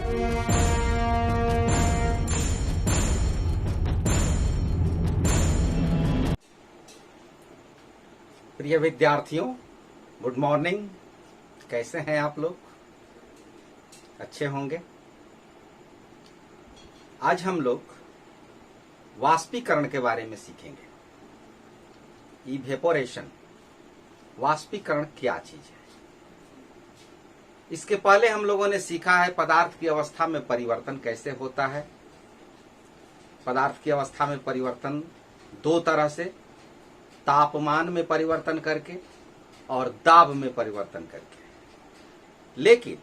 प्रिय विद्यार्थियों, good morning. कैसे हैं आप लोग? अच्छे होंगे। आज हम लोग वाष्पीकरण के बारे में सीखेंगे। इवेपोरेशन, वाष्पीकरण क्या चीज है। इसके पहले हम लोगों ने सीखा है पदार्थ की अवस्था में परिवर्तन कैसे होता है। पदार्थ की अवस्था में परिवर्तन दो तरह से, तापमान में परिवर्तन करके और दाब में परिवर्तन करके। लेकिन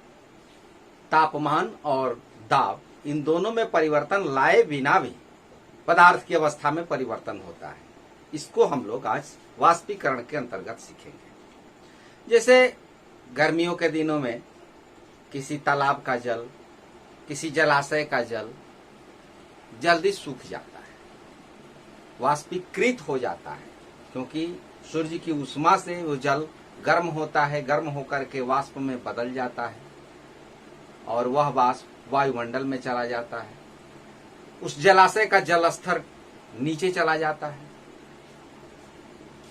तापमान और दाब इन दोनों में परिवर्तन लाए बिना भी पदार्थ की अवस्था में परिवर्तन होता है। इसको हम लोग आज वाष्पीकरण के अंतर्गत सीखेंगे। जैसे गर्मियों के दिनों में किसी तालाब का जल, किसी जलाशय का जल जल्दी सूख जाता है, वाष्पीकृत हो जाता है, क्योंकि सूर्य की उष्मा से वो जल गर्म होता है। गर्म होकर के वाष्प में बदल जाता है और वह वाष्प वायुमंडल में चला जाता है। उस जलाशय का जल स्तर नीचे चला जाता है।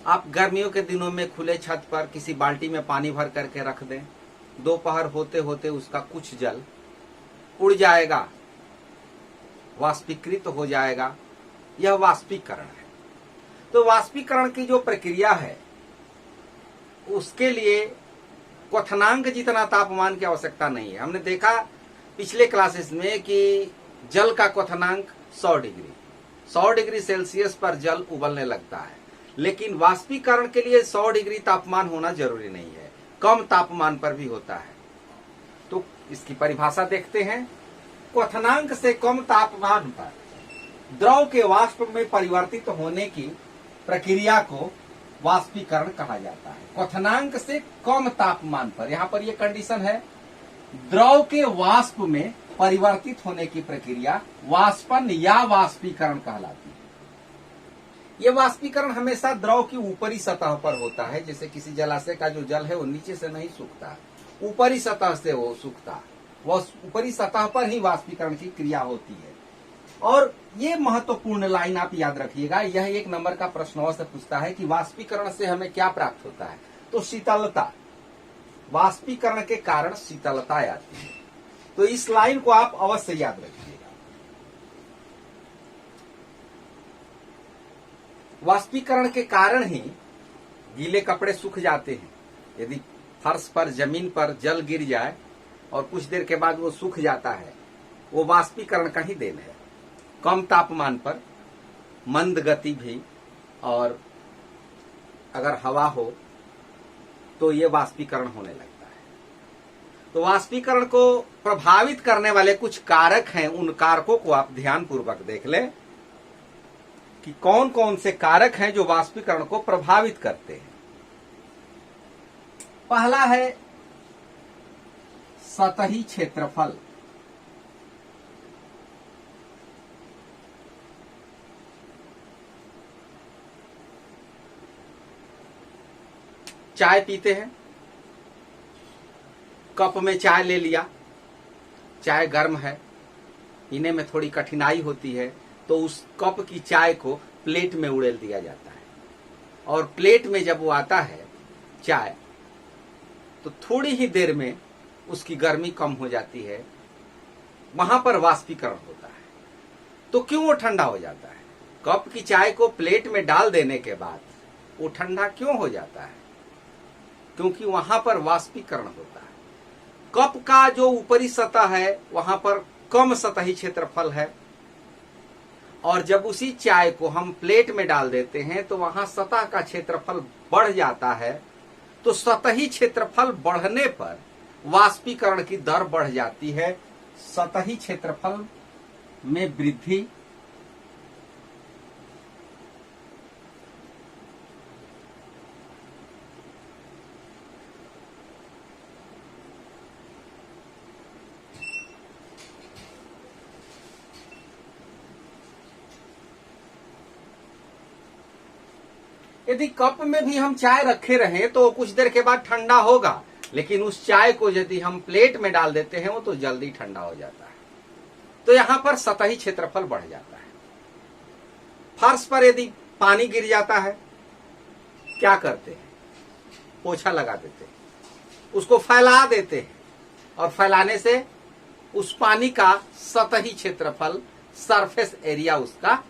आप गर्मियों के दिनों में खुले छत पर किसी बाल्टी में पानी भर करके रख दें, दोपहर होते होते उसका कुछ जल उड़ जाएगा, वाष्पीकृत हो जाएगा। यह वाष्पीकरण है। तो वाष्पीकरण की जो प्रक्रिया है उसके लिए क्वथनांक जितना तापमान की आवश्यकता नहीं है। हमने देखा पिछले क्लासेस में कि जल का क्वथनांक 100 डिग्री सेल्सियस पर जल उबलने लगता है। लेकिन वाष्पीकरण के लिए 100 डिग्री तापमान होना जरूरी नहीं है, कम तापमान पर भी होता है। तो इसकी परिभाषा देखते हैं। क्वथनांक से कम तापमान पर द्रव के वाष्प में परिवर्तित होने की प्रक्रिया को वाष्पीकरण कहा जाता है। क्वथनांक से कम तापमान पर, यहां पर यह कंडीशन है, द्रव के वाष्प में परिवर्तित होने की प्रक्रिया वाष्पन या वाष्पीकरण कहलाती है। यह वाष्पीकरण हमेशा द्रव की ऊपरी सतह पर होता है। जैसे किसी जलाशय का जो जल है वो नीचे से नहीं सूखता, ऊपरी सतह से वो सूखता, वह ऊपरी सतह पर ही वाष्पीकरण की क्रिया होती है। और ये महत्वपूर्ण लाइन आप याद रखिएगा। यह एक नंबर का प्रश्न अवश्य पूछता है कि वाष्पीकरण से हमें क्या प्राप्त होता है। तो शीतलता, वाष्पीकरण के कारण शीतलता आती है। तो इस लाइन को आप अवश्य याद रखिएगा। वाष्पीकरण के कारण ही गीले कपड़े सूख जाते हैं। यदि फर्श पर, जमीन पर जल गिर जाए और कुछ देर के बाद वो सूख जाता है, वो वाष्पीकरण का ही देन है। कम तापमान पर मंद गति भी, और अगर हवा हो तो ये वाष्पीकरण होने लगता है। तो वाष्पीकरण को प्रभावित करने वाले कुछ कारक हैं। उन कारकों को आप ध्यानपूर्वक देख लें कि कौन कौन से कारक हैं जो वाष्पीकरण को प्रभावित करते हैं। पहला है सतही क्षेत्रफल। चाय पीते हैं, कप में चाय ले लिया, चाय गर्म है, पीने में थोड़ी कठिनाई होती है, तो उस कप की चाय को प्लेट में उड़ेल दिया जाता है। और प्लेट में जब वो आता है चाय, तो थोड़ी ही देर में उसकी गर्मी कम हो जाती है, वहां पर वाष्पीकरण होता है। तो क्यों वो ठंडा हो जाता है? कप की चाय को प्लेट में डाल देने के बाद वो ठंडा क्यों हो जाता है? क्योंकि वहां पर वाष्पीकरण होता है। कप का जो ऊपरी सतह है वहां पर कम सतही क्षेत्रफल है, और जब उसी चाय को हम प्लेट में डाल देते हैं तो वहां सतह का क्षेत्रफल बढ़ जाता है। तो सतही क्षेत्रफल बढ़ने पर वाष्पीकरण की दर बढ़ जाती है। सतही क्षेत्रफल में वृद्धि, यदि कप में भी हम चाय रखे रहें तो कुछ देर के बाद ठंडा होगा, लेकिन उस चाय को यदि हम प्लेट में डाल देते हैं वो तो जल्दी ठंडा हो जाता है। तो यहां पर सतही क्षेत्रफल बढ़ जाता है। फर्श पर यदि पानी गिर जाता है, क्या करते हैं? पोछा लगा देते हैं, उसको फैला देते हैं, और फैलाने से उस पानी का सतही क्षेत्रफल, सरफेस एरिया उसका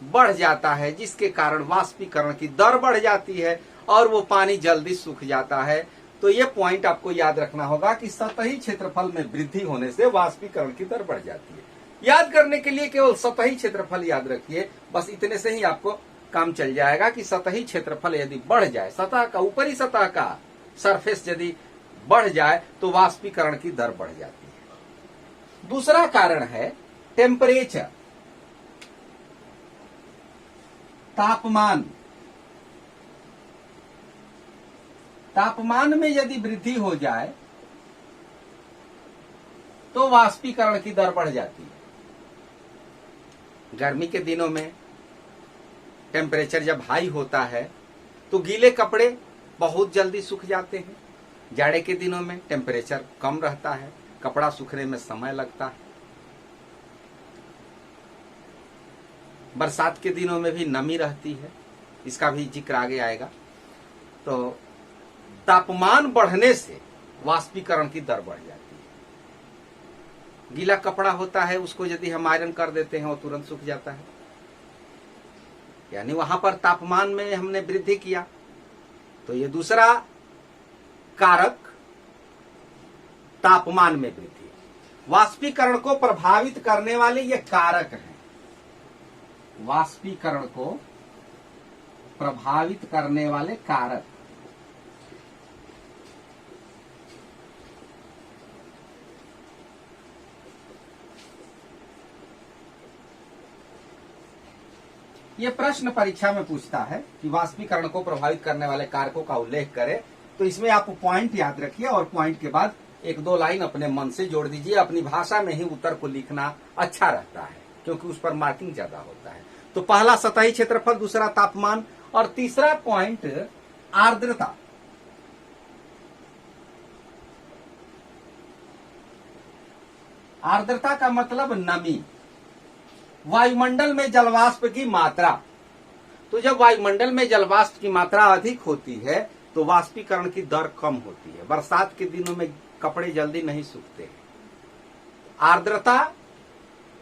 बढ़ जाता है, जिसके कारण वाष्पीकरण की दर बढ़ जाती है और वो पानी जल्दी सूख जाता है। तो ये पॉइंट आपको याद रखना होगा कि सतही क्षेत्रफल में वृद्धि होने से वाष्पीकरण की दर बढ़ जाती है। याद करने के लिए केवल सतही क्षेत्रफल याद रखिए, बस इतने से ही आपको काम चल जाएगा कि सतही क्षेत्रफल यदि बढ़ जाए, सतह का, ऊपरी सतह का सरफेस यदि बढ़ जाए तो वाष्पीकरण की दर बढ़ जाती है। दूसरा कारण है टेम्परेचर, तापमान। तापमान में यदि वृद्धि हो जाए तो वाष्पीकरण की दर बढ़ जाती है। गर्मी के दिनों में टेम्परेचर जब हाई होता है तो गीले कपड़े बहुत जल्दी सूख जाते हैं। जाड़े के दिनों में टेम्परेचर कम रहता है, कपड़ा सूखने में समय लगता है। बरसात के दिनों में भी नमी रहती है, इसका भी जिक्र आगे आएगा। तो तापमान बढ़ने से वाष्पीकरण की दर बढ़ जाती है। गीला कपड़ा होता है, उसको यदि हम आयरन कर देते हैं वो तुरंत सूख जाता है, यानी वहां पर तापमान में हमने वृद्धि किया। तो ये दूसरा कारक तापमान में वृद्धि। वाष्पीकरण को प्रभावित करने वाले ये कारक हैं। वाष्पीकरण को प्रभावित करने वाले कारक, ये प्रश्न परीक्षा में पूछता है कि वाष्पीकरण को प्रभावित करने वाले कारकों का उल्लेख करें। तो इसमें आप पॉइंट याद रखिए और पॉइंट के बाद एक दो लाइन अपने मन से जोड़ दीजिए। अपनी भाषा में ही उत्तर को लिखना अच्छा रहता है क्योंकि उस पर मार्किंग ज्यादा होता है। तो पहला सतही क्षेत्रफल, दूसरा तापमान, और तीसरा पॉइंट आर्द्रता। आर्द्रता का मतलब नमी, वायुमंडल में जलवाष्प की मात्रा। तो जब वायुमंडल में जलवाष्प की मात्रा अधिक होती है तो वाष्पीकरण की दर कम होती है। बरसात के दिनों में कपड़े जल्दी नहीं सूखते हैं। आर्द्रता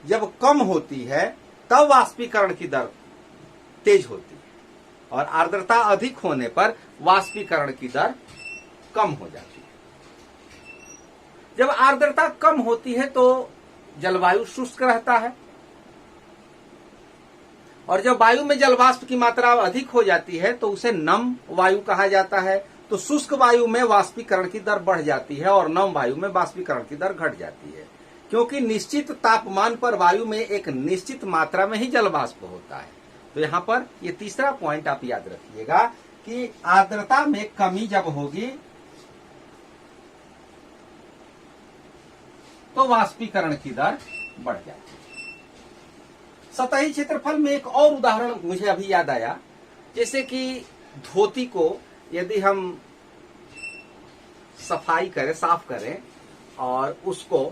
जब कम होती है तब वाष्पीकरण की दर तेज होती है, और आर्द्रता अधिक होने पर वाष्पीकरण की दर कम हो जाती है। जब आर्द्रता कम होती है तो जलवायु शुष्क रहता है, और जब वायु में जलवाष्प की मात्रा अधिक हो जाती है तो उसे नम वायु कहा जाता है। तो शुष्क वायु में वाष्पीकरण की दर बढ़ जाती है और नम वायु में वाष्पीकरण की दर घट जाती है, क्योंकि निश्चित तापमान पर वायु में एक निश्चित मात्रा में ही जलवाष्प होता है। तो यहां पर ये तीसरा पॉइंट आप याद रखिएगा कि आर्द्रता में कमी जब होगी तो वाष्पीकरण की दर बढ़ जाती है। सतही क्षेत्रफल में एक और उदाहरण मुझे अभी याद आया, जैसे कि धोती को यदि हम सफाई करें, साफ करें और उसको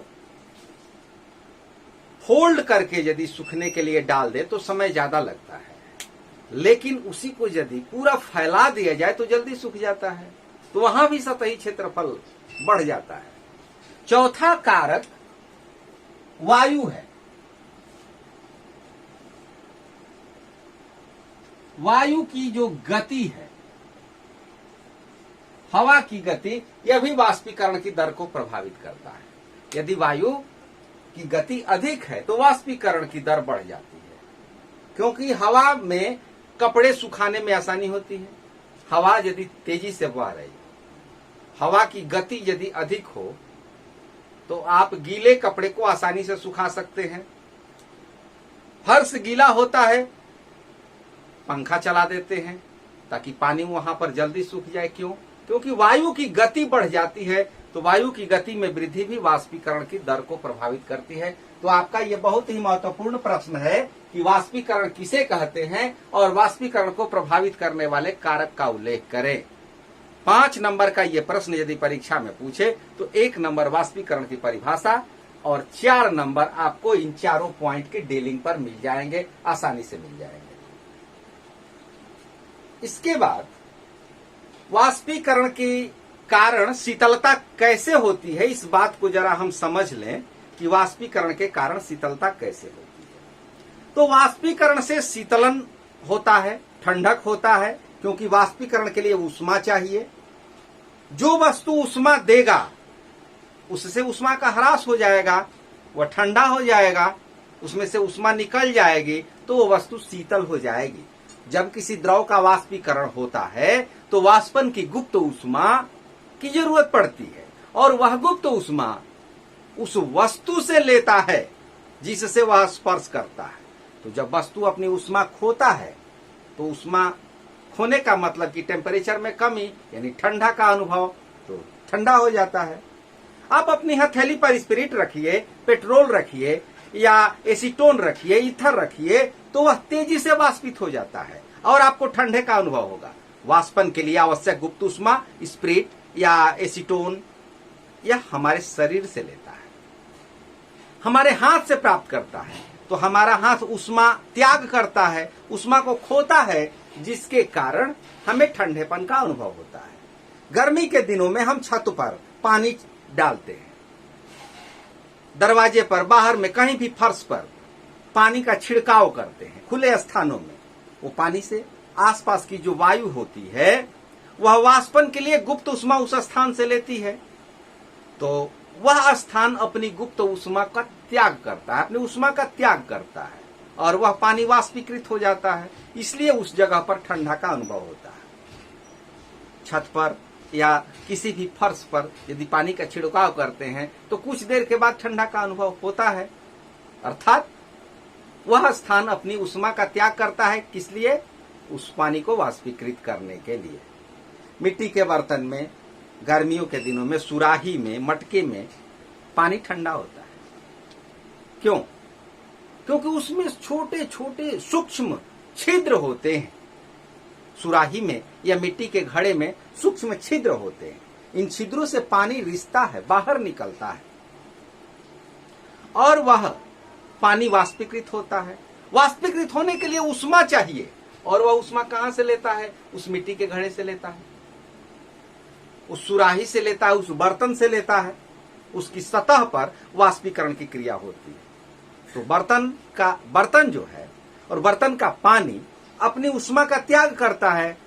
फोल्ड करके यदि सूखने के लिए डाल दे तो समय ज्यादा लगता है, लेकिन उसी को यदि पूरा फैला दिया जाए तो जल्दी सूख जाता है। तो वहां भी सतही क्षेत्रफल बढ़ जाता है। चौथा कारक वायु है। वायु की जो गति है, हवा की गति, यह भी वाष्पीकरण की दर को प्रभावित करता है। यदि वायु की गति अधिक है तो वाष्पीकरण की दर बढ़ जाती है, क्योंकि हवा में कपड़े सुखाने में आसानी होती है। हवा यदि तेजी से बह रही, हवा की गति यदि अधिक हो तो आप गीले कपड़े को आसानी से सुखा सकते हैं। फर्श गीला होता है, पंखा चला देते हैं ताकि पानी वहां पर जल्दी सूख जाए। क्यों? क्योंकि वायु की गति बढ़ जाती है। तो वायु की गति में वृद्धि भी वाष्पीकरण की दर को प्रभावित करती है। तो आपका यह बहुत ही महत्वपूर्ण प्रश्न है कि वाष्पीकरण किसे कहते हैं और वाष्पीकरण को प्रभावित करने वाले कारक का उल्लेख करें। 5 नंबर का ये प्रश्न यदि परीक्षा में पूछे तो 1 नंबर वाष्पीकरण की परिभाषा और 4 नंबर आपको इन चारों पॉइंट के डीलिंग पर मिल जाएंगे, आसानी से मिल जाएंगे। इसके बाद वाष्पीकरण के कारण शीतलता कैसे होती है, इस बात को जरा हम समझ लें कि वाष्पीकरण के कारण शीतलता कैसे होती है। तो वाष्पीकरण से शीतलन होता है, ठंडक होता है, क्योंकि वाष्पीकरण के लिए ऊष्मा चाहिए। जो वस्तु ऊष्मा देगा उससे ऊष्मा का ह्रास हो जाएगा, वह ठंडा हो जाएगा, उसमें से ऊष्मा निकल जाएगी तो वो वस्तु शीतल हो जाएगी। जब किसी द्रव का वाष्पीकरण होता है तो वाष्पन की गुप्त ऊष्मा की जरूरत पड़ती है और वह गुप्त ऊष्मा उस वस्तु से लेता है जिससे वह स्पर्श करता है। तो जब वस्तु अपनी ऊष्मा खोता है तो ऊष्मा खोने का मतलब कि टेम्परेचर में कमी यानी ठंडा का अनुभव, तो ठंडा हो जाता है। आप अपनी हथेली पर स्पिरिट रखिए, पेट्रोल रखिए या एसीटोन रखिए, ईथर रखिए, तो वह तेजी से वाष्पित हो जाता है और आपको ठंडे का अनुभव होगा। वाष्पन के लिए आवश्यक गुप्त ऊष्मा स्पिरिट या एसीटोन या हमारे शरीर से लेता है, हमारे हाथ से प्राप्त करता है। तो हमारा हाथ ऊष्मा त्याग करता है, ऊष्मा को खोता है, जिसके कारण हमें ठंडेपन का अनुभव होता है। गर्मी के दिनों में हम छत पर पानी डालते हैं, दरवाजे पर, बाहर में, कहीं भी फर्श पर पानी का छिड़काव करते हैं खुले स्थानों में। वो पानी से आसपास की जो वायु होती है वह वाष्पन के लिए गुप्त ऊष्मा उस स्थान से लेती है, तो वह स्थान अपनी गुप्त ऊष्मा का त्याग करता है, अपनी ऊष्मा का त्याग करता है और वह पानी वाष्पीकृत हो जाता है। इसलिए उस जगह पर ठंडा का अनुभव होता है। छत पर या किसी भी फर्श पर यदि पानी का छिड़काव करते हैं तो कुछ देर के बाद ठंडा का अनुभव होता है, अर्थात वह स्थान अपनी ऊष्मा का त्याग करता है। किस लिए? उस पानी को वाष्पीकृत करने के लिए। मिट्टी के बर्तन में गर्मियों के दिनों में सुराही में, मटके में पानी ठंडा होता है। क्यों? क्योंकि उसमें छोटे छोटे सूक्ष्म छिद्र होते हैं। सुराही में या मिट्टी के घड़े में सूक्ष्म छिद्र होते हैं। इन छिद्रों से पानी रिसता है, बाहर निकलता है और वह पानी वाष्पीकृत होता है। वाष्पीकृत होने के लिए ऊष्मा चाहिए और वह ऊष्मा कहां से लेता है? उस मिट्टी के घड़े से लेता है, उस सुराही से लेता है, उस बर्तन से लेता है। उसकी सतह पर वाष्पीकरण की क्रिया होती है। तो बर्तन जो है और बर्तन का पानी अपनी ऊष्मा का त्याग करता है।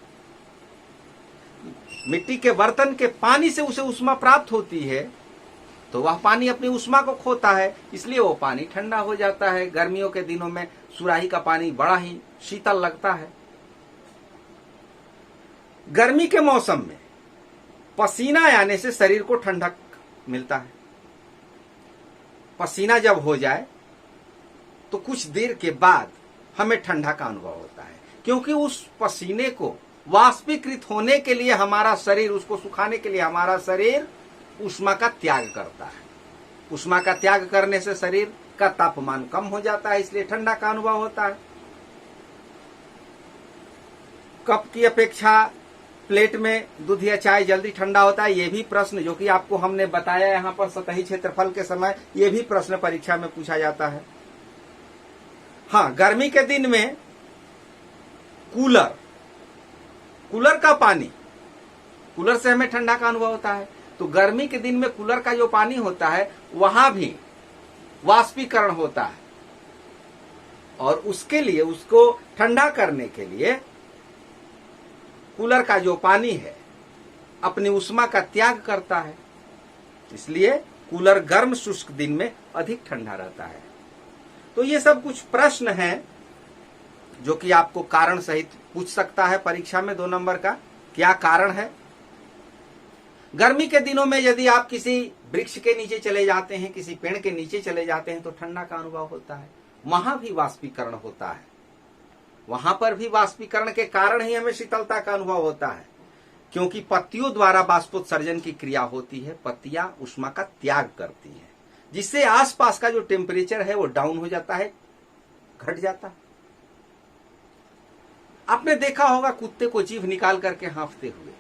मिट्टी के बर्तन के पानी से उसे ऊष्मा प्राप्त होती है, तो वह पानी अपनी ऊष्मा को खोता है, इसलिए वो पानी ठंडा हो जाता है। गर्मियों के दिनों में सुराही का पानी बड़ा ही शीतल लगता है। गर्मी के मौसम में पसीना आने से शरीर को ठंडक मिलता है। पसीना जब हो जाए तो कुछ देर के बाद हमें ठंडा का अनुभव होता है, क्योंकि उस पसीने को वाष्पीकृत होने के लिए हमारा शरीर, उसको सुखाने के लिए हमारा शरीर ऊष्मा का त्याग करता है। ऊष्मा का त्याग करने से शरीर का तापमान कम हो जाता है, इसलिए ठंडा का अनुभव होता है। कप की अपेक्षा प्लेट में दूध या चाय जल्दी ठंडा होता है, यह भी प्रश्न जो कि आपको हमने बताया यहाँ पर सतही क्षेत्रफल के समय, यह भी प्रश्न परीक्षा में पूछा जाता है। हाँ, गर्मी के दिन में कूलर का पानी, कूलर से हमें ठंडा का अनुभव होता है। तो गर्मी के दिन में कूलर का जो पानी होता है वहां भी वाष्पीकरण होता है और उसके लिए, उसको ठंडा करने के लिए कूलर का जो पानी है अपनी ऊष्मा का त्याग करता है, इसलिए कूलर गर्म शुष्क दिन में अधिक ठंडा रहता है। तो ये सब कुछ प्रश्न हैं जो कि आपको कारण सहित पूछ सकता है परीक्षा में 2 नंबर का। क्या कारण है? गर्मी के दिनों में यदि आप किसी वृक्ष के नीचे चले जाते हैं, किसी पेड़ के नीचे चले जाते हैं तो ठंडा का अनुभव होता है। वहां भी वाष्पीकरण होता है, वहां पर भी वाष्पीकरण के कारण ही हमें शीतलता का अनुभव होता है, क्योंकि पत्तियों द्वारा वाष्पोत्सर्जन की क्रिया होती है। पत्तियां ऊष्मा का त्याग करती हैं, जिससे आसपास का जो टेम्परेचर है वो डाउन हो जाता है, घट जाता है। आपने देखा होगा कुत्ते को जीभ निकाल करके हाँफते हुए,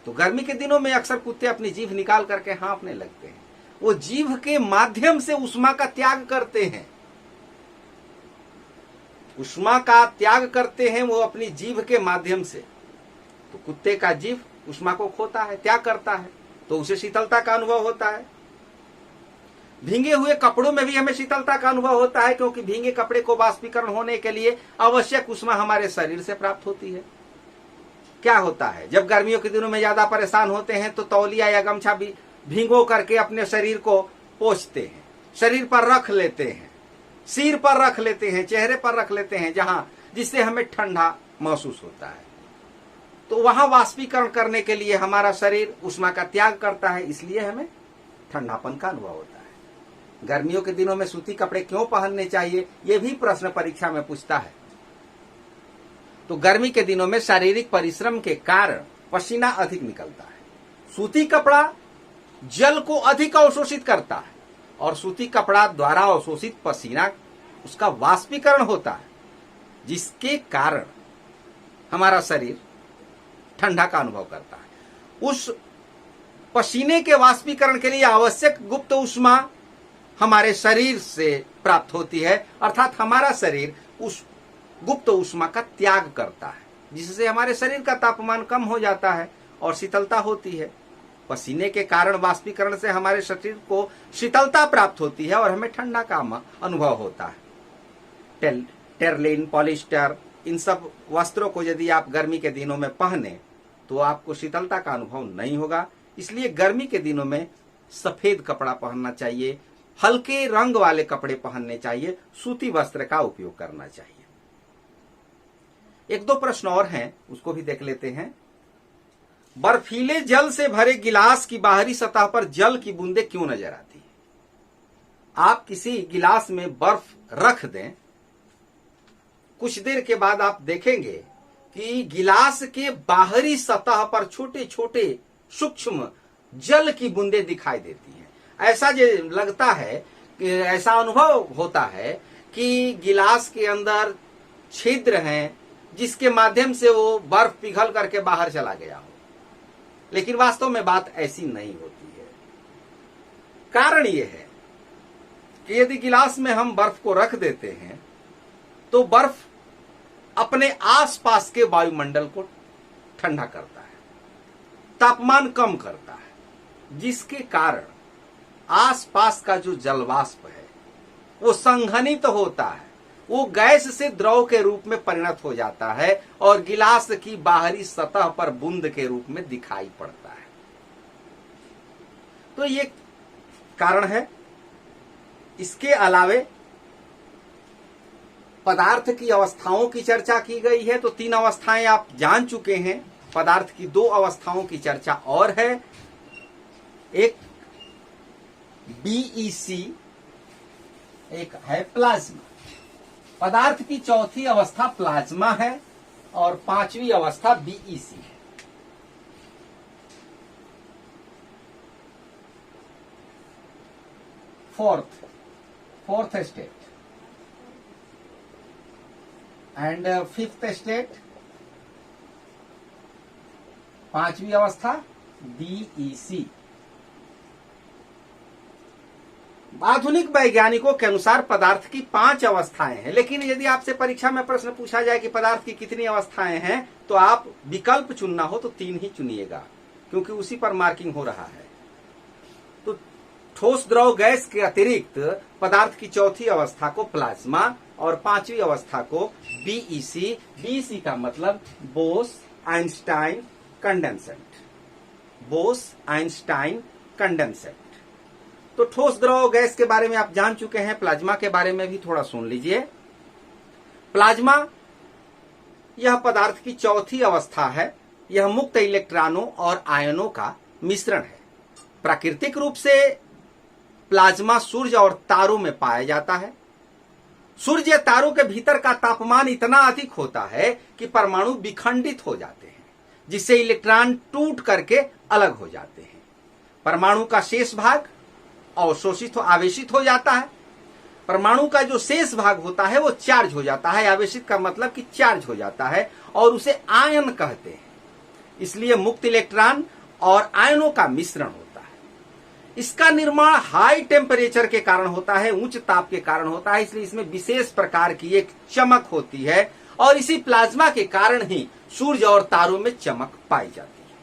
तो गर्मी के दिनों में अक्सर कुत्ते अपनी जीभ निकाल करके हाँफने लगते हैं। वो जीभ के माध्यम से ऊष्मा का त्याग करते हैं, ऊष्मा का त्याग करते हैं वो अपनी जीभ के माध्यम से। तो कुत्ते का जीभ ऊष्मा को खोता है, त्याग करता है, तो उसे शीतलता का अनुभव होता है। भींगे हुए कपड़ों में भी हमें शीतलता का अनुभव होता है, क्योंकि भींगे कपड़े को वाष्पीकरण होने के लिए आवश्यक ऊष्मा हमारे शरीर से प्राप्त होती है। क्या होता है, जब गर्मियों के दिनों में ज्यादा परेशान होते हैं तो तौलिया या गमछा भी भींगो करके अपने शरीर को पोंछते हैं, शरीर पर रख लेते हैं, सिर पर रख लेते हैं, चेहरे पर रख लेते हैं, जहां जिससे हमें ठंडा महसूस होता है। तो वहां वाष्पीकरण करने के लिए हमारा शरीर ऊष्मा का त्याग करता है, इसलिए हमें ठंडापन का अनुभव होता है। गर्मियों के दिनों में सूती कपड़े क्यों पहनने चाहिए, यह भी प्रश्न परीक्षा में पूछता है। तो गर्मी के दिनों में शारीरिक परिश्रम के कारण पसीना अधिक निकलता है। सूती कपड़ा जल को अधिक अवशोषित करता है और सूती कपड़ा द्वारा अवशोषित पसीना उसका वाष्पीकरण होता है, जिसके कारण हमारा शरीर ठंडा का अनुभव करता है। उस पसीने के वाष्पीकरण के लिए आवश्यक गुप्त ऊष्मा हमारे शरीर से प्राप्त होती है, अर्थात हमारा शरीर उस गुप्त ऊष्मा का त्याग करता है, जिससे हमारे शरीर का तापमान कम हो जाता है और शीतलता होती है। पसीने के कारण वाष्पीकरण से हमारे शरीर को शीतलता प्राप्त होती है और हमें ठंडा का अनुभव होता है। टेरलिन, पॉलिस्टर, इन सब वस्त्रों को यदि आप गर्मी के दिनों में पहने तो आपको शीतलता का अनुभव नहीं होगा। इसलिए गर्मी के दिनों में सफेद कपड़ा पहनना चाहिए, हल्के रंग वाले कपड़े पहनने चाहिए, सूती वस्त्र का उपयोग करना चाहिए। एक दो प्रश्न और हैं, उसको भी देख लेते हैं। बर्फीले जल से भरे गिलास की बाहरी सतह पर जल की बूंदें क्यों नजर आती है? आप किसी गिलास में बर्फ रख दें, कुछ देर के बाद आप देखेंगे कि गिलास के बाहरी सतह पर छोटे छोटे सूक्ष्म जल की बूंदें दिखाई देती हैं। ऐसा जो लगता है कि ऐसा अनुभव होता है कि गिलास के अंदर छिद्र हैं, जिसके माध्यम से वो बर्फ पिघल करके बाहर चला गया हो, लेकिन वास्तव में बात ऐसी नहीं होती है। कारण ये है कि यदि गिलास में हम बर्फ को रख देते हैं तो बर्फ अपने आसपास के वायुमंडल को ठंडा करता है, तापमान कम करता है, जिसके कारण आसपास का जो जलवाष्प है वो संघनित होता है, वो गैस से द्रव के रूप में परिणत हो जाता है और गिलास की बाहरी सतह पर बूंद के रूप में दिखाई पड़ता है। तो ये कारण है। इसके अलावे पदार्थ की अवस्थाओं की चर्चा की गई है, तो 3 अवस्थाएं आप जान चुके हैं। पदार्थ की 2 अवस्थाओं की चर्चा और है, एक बीईसी, एक है प्लाज्मा। पदार्थ की चौथी अवस्था प्लाज्मा है और 5वीं अवस्था बीईसी है। Fourth state and 5th state, 5वीं अवस्था बीईसी। आधुनिक वैज्ञानिकों के अनुसार पदार्थ की 5 अवस्थाएं हैं, लेकिन यदि आपसे परीक्षा में प्रश्न पूछा जाए कि पदार्थ की कितनी अवस्थाएं हैं, तो आप विकल्प चुनना हो तो 3 ही चुनिएगा, क्योंकि उसी पर मार्किंग हो रहा है। तो ठोस द्रव गैस के अतिरिक्त पदार्थ की चौथी अवस्था को प्लाज्मा और 5वीं अवस्था को बीईसी। बीईसी का मतलब बोस आइंस्टाइन कंडेंसेंट, बोस आइंस्टाइन कंडेंसेंट। तो ठोस द्रव गैस के बारे में आप जान चुके हैं, प्लाज्मा के बारे में भी थोड़ा सुन लीजिए। प्लाज्मा यह पदार्थ की चौथी अवस्था है। यह मुक्त इलेक्ट्रॉनों और आयनों का मिश्रण है। प्राकृतिक रूप से प्लाज्मा सूर्य और तारों में पाया जाता है। सूर्य तारों के भीतर का तापमान इतना अधिक होता है कि परमाणु विखंडित हो जाते हैं, जिससे इलेक्ट्रॉन टूट करके अलग हो जाते हैं। परमाणु का शेष भाग अवशोषित आवेशित हो जाता है। परमाणु का जो शेष भाग होता है वो चार्ज हो जाता है। आवेशित का मतलब कि चार्ज हो जाता है और उसे आयन कहते हैं। इसलिए मुक्त इलेक्ट्रॉन और आयनों का मिश्रण होता है। इसका निर्माण हाई टेम्परेचर के कारण होता है, उच्च ताप के कारण होता है, इसलिए इसमें विशेष प्रकार की एक चमक होती है और इसी प्लाज्मा के कारण ही सूर्य और तारों में चमक पाई जाती है।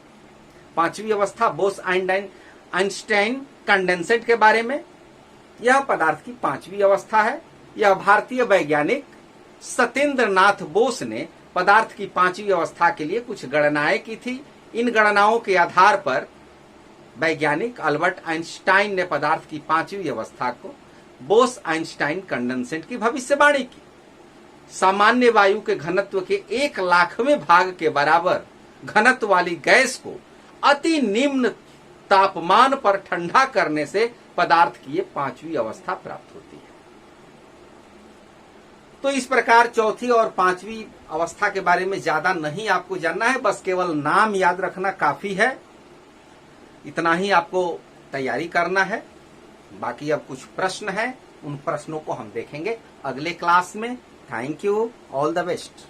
पांचवी अवस्था बोस आइंस्टाइन कंडेंसेट के बारे में। यह पदार्थ की पांचवी अवस्था है। यह भारतीय वैज्ञानिक सत्येंद्र नाथ बोस ने पदार्थ की पांचवी अवस्था के लिए कुछ गणनाएं की थी। इन गणनाओं के आधार पर वैज्ञानिक अल्बर्ट आइंस्टाइन ने पदार्थ की पांचवी अवस्था को बोस आइंस्टाइन कंडेंसेट की भविष्यवाणी की। सामान्य वायु के घनत्व के 1,00,000वें भाग के बराबर घनत्व वाली गैस को अति निम्न तापमान पर ठंडा करने से पदार्थ की ये पांचवी अवस्था प्राप्त होती है। तो इस प्रकार चौथी और पांचवी अवस्था के बारे में ज्यादा नहीं आपको जानना है, बस केवल नाम याद रखना काफी है। इतना ही आपको तैयारी करना है। बाकी अब कुछ प्रश्न है, उन प्रश्नों को हम देखेंगे अगले क्लास में। Thank you, all the best.